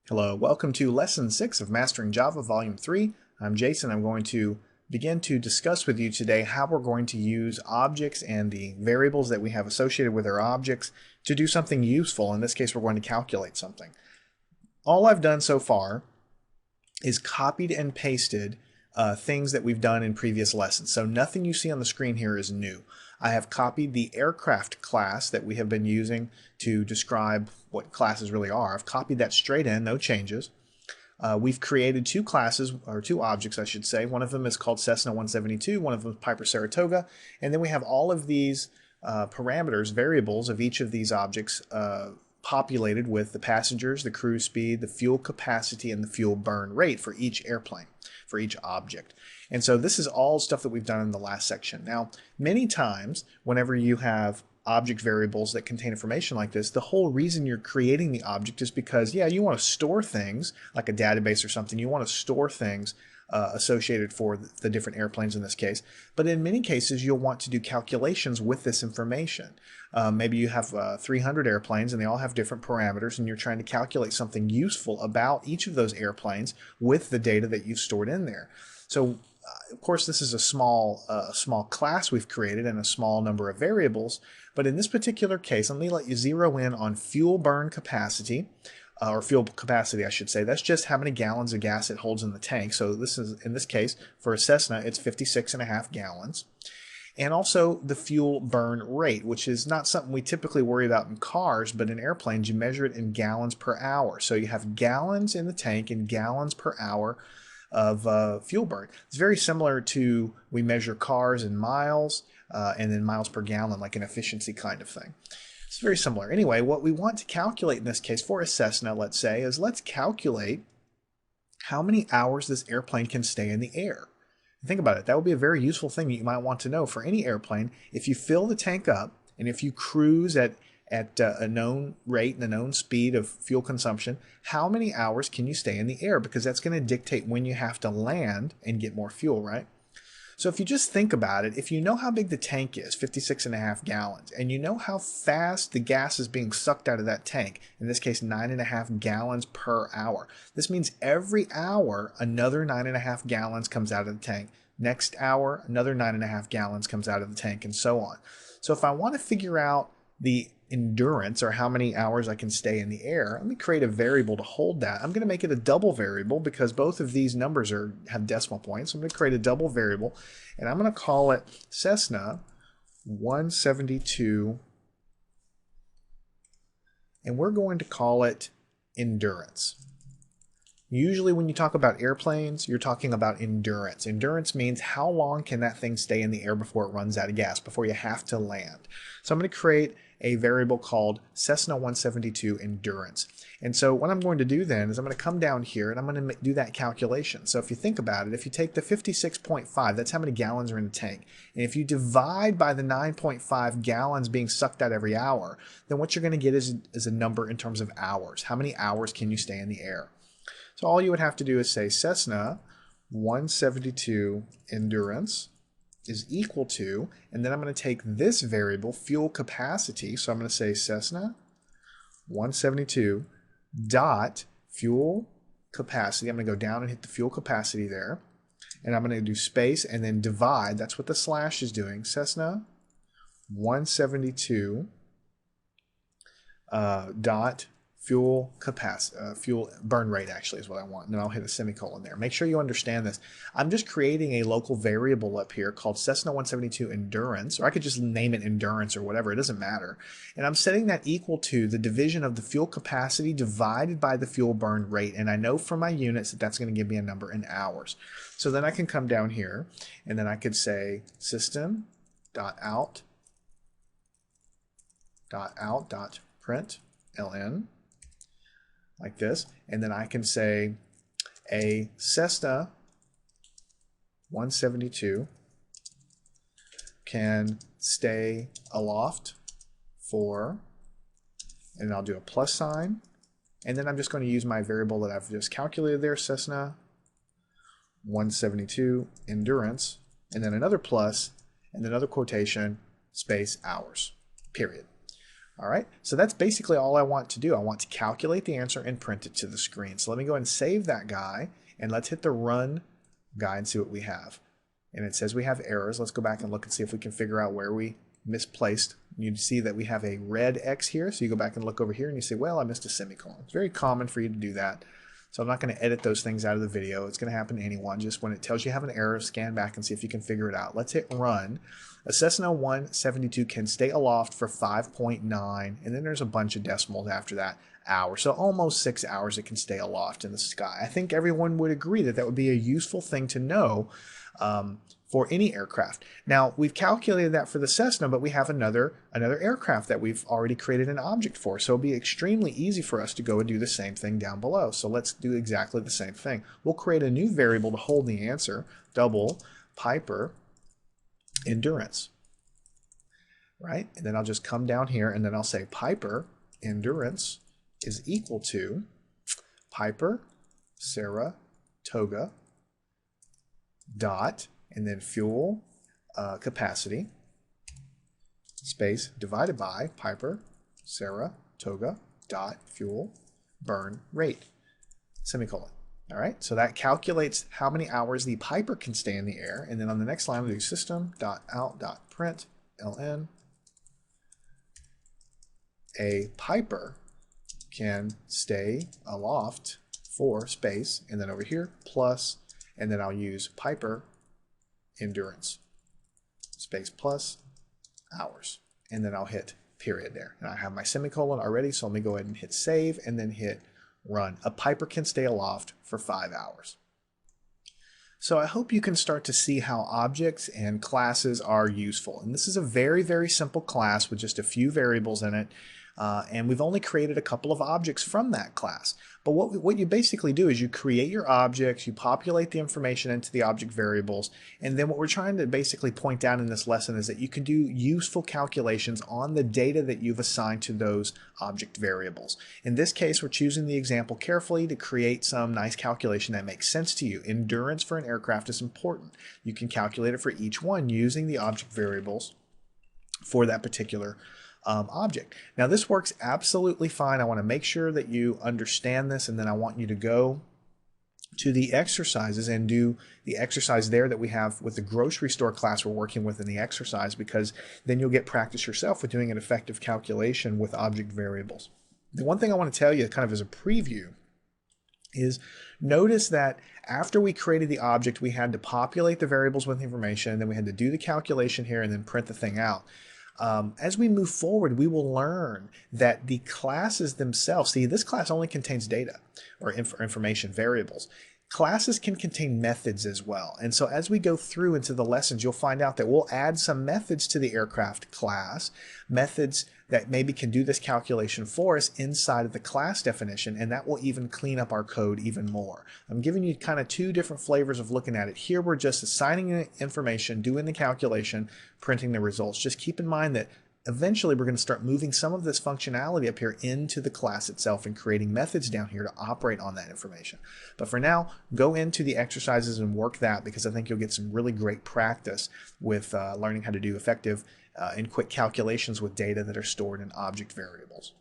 Hello, welcome to Lesson 6 of Mastering Java Volume 3. I'm Jason. I'm going to begin to discuss with you today how we're going to use objects and the variables that we have associated with our objects to do something useful. In this case, we're going to calculate something. All I've done so far is copied and pasted things that we've done in previous lessons. So nothing you see on the screen here is new. I have copied the aircraft class that we have been using to describe what classes really are. I've copied that straight in, no changes. We've created two classes, or two objects I should say. One of them is called Cessna 172, one of them is Piper Saratoga, and then we have all of these parameters, variables of each of these objects populated with the passengers, the cruise speed, the fuel capacity, and the fuel burn rate for each airplane, for each object. And so this is all stuff that we've done in the last section. Now, many times, whenever you have object variables that contain information like this, the whole reason you're creating the object is because, yeah, you want to store things, like a database or something. You want to store things associated for the different airplanes in this case. But in many cases, you'll want to do calculations with this information. Maybe you have 300 airplanes and they all have different parameters, and you're trying to calculate something useful about each of those airplanes with the data that you've stored in there. So of course, this is a small class we've created and a small number of variables. But in this particular case, let me let you zero in on fuel burn capacity, or fuel capacity, I should say. That's just how many gallons of gas it holds in the tank. So this is, in this case, for a Cessna, it's 56.5 gallons. And also the fuel burn rate, which is not something we typically worry about in cars, but in airplanes, you measure it in gallons per hour. So you have gallons in the tank and gallons per hour of fuel burn. It's very similar to, we measure cars in miles and then miles per gallon, like an efficiency kind of thing. It's very similar. Anyway, what we want to calculate in this case for a Cessna, let's say, is let's calculate how many hours this airplane can stay in the air. Think about it. That would be a very useful thing that you might want to know for any airplane. If you fill the tank up and if you cruise at a known rate and a known speed of fuel consumption, how many hours can you stay in the air? Because that's going to dictate when you have to land and get more fuel, right? So if you just think about it, if you know how big the tank is, 56.5 gallons, and you know how fast the gas is being sucked out of that tank, in this case 9.5 gallons per hour, this means every hour another 9.5 gallons comes out of the tank. Next hour, another 9.5 gallons comes out of the tank, and so on. So if I want to figure out the endurance, or how many hours I can stay in the air, let me create a variable to hold that. I'm going to make it a double variable because both of these numbers have decimal points. So I'm going to create a double variable, and I'm going to call it Cessna 172, and we're going to call it endurance. Usually when you talk about airplanes, you're talking about endurance. Endurance means how long can that thing stay in the air before it runs out of gas, before you have to land. So I'm going to create a variable called Cessna 172 endurance. And so what I'm going to do then is I'm going to come down here and I'm going to do that calculation. So if you think about it, if you take the 56.5, that's how many gallons are in the tank. And if you divide by the 9.5 gallons being sucked out every hour, then what you're going to get is a number in terms of hours. How many hours can you stay in the air? So all you would have to do is say Cessna 172 endurance is equal to, and then I'm going to take this variable, fuel capacity, so I'm going to say Cessna 172 dot fuel capacity. I'm going to go down and hit the fuel capacity there, and I'm going to do space and then divide. That's what the slash is doing. Cessna 172 dot fuel capacity, fuel burn rate actually is what I want. And then I'll hit a semicolon there. Make sure you understand this. I'm just creating a local variable up here called Cessna 172 endurance, or I could just name it endurance or whatever. It doesn't matter. And I'm setting that equal to the division of the fuel capacity divided by the fuel burn rate. And I know from my units that that's going to give me a number in hours. So then I can come down here and then I could say system.out.print ln, like this, and then I can say a Cessna 172 can stay aloft for, and I'll do a plus sign, and then I'm just going to use my variable that I've just calculated there, Cessna 172 endurance, and then another plus, and another quotation, space hours, period. All right, so that's basically all I want to do. I want to calculate the answer and print it to the screen. So let me go ahead and save that guy, and let's hit the run guy and see what we have. And it says we have errors. Let's go back and look and see if we can figure out where we misplaced. You see that we have a red X here, so you go back and look over here and you say, well, I missed a semicolon. It's very common for you to do that. So I'm not going to edit those things out of the video. It's going to happen to anyone. Just when it tells you have an error, scan back and see if you can figure it out. Let's hit run. A Cessna 172 can stay aloft for 5.9, and then there's a bunch of decimals after that, hours. So almost 6 hours it can stay aloft in the sky. I think everyone would agree that that would be a useful thing to know for any aircraft. Now, we've calculated that for the Cessna, but we have another aircraft that we've already created an object for. So it'll be extremely easy for us to go and do the same thing down below. So let's do exactly the same thing. We'll create a new variable to hold the answer, double Piper endurance, right? And then I'll just come down here and then I'll say Piper endurance is equal to Piper Saratoga dot, and then fuel capacity, space, divided by Piper Saratoga dot fuel burn rate, semicolon. All right, so that calculates how many hours the Piper can stay in the air. And then on the next line, we'll do system.out.println a Piper can stay aloft for space, and then over here, plus, and then I'll use Piper endurance, space plus hours, and then I'll hit period there. And I have my semicolon already, so let me go ahead and hit save and then hit run. A Piper can stay aloft for 5 hours. So I hope you can start to see how objects and classes are useful. And this is a very, very simple class with just a few variables in it. And we've only created a couple of objects from that class. But what you basically do is you create your objects, you populate the information into the object variables, and then what we're trying to basically point out in this lesson is that you can do useful calculations on the data that you've assigned to those object variables. In this case, we're choosing the example carefully to create some nice calculation that makes sense to you. Endurance for an aircraft is important. You can calculate it for each one using the object variables for that particular object. Now this works absolutely fine. I want to make sure that you understand this, and then I want you to go to the exercises and do the exercise there that we have with the grocery store class we're working with in the exercise, because then you'll get practice yourself with doing an effective calculation with object variables. The one thing I want to tell you kind of as a preview is notice that after we created the object, we had to populate the variables with information, and then we had to do the calculation here and then print the thing out. As we move forward, we will learn that the classes themselves, see, this class only contains data or information variables. Classes can contain methods as well. And so as we go through into the lessons, you'll find out that we'll add some methods to the aircraft class, methods that maybe can do this calculation for us inside of the class definition, and that will even clean up our code even more. I'm giving you kind of two different flavors of looking at it. Here we're just assigning information, doing the calculation, printing the results. Just keep in mind that eventually we're going to start moving some of this functionality up here into the class itself and creating methods down here to operate on that information. But for now, go into the exercises and work that, because I think you'll get some really great practice with learning how to do effective and quick calculations with data that are stored in object variables.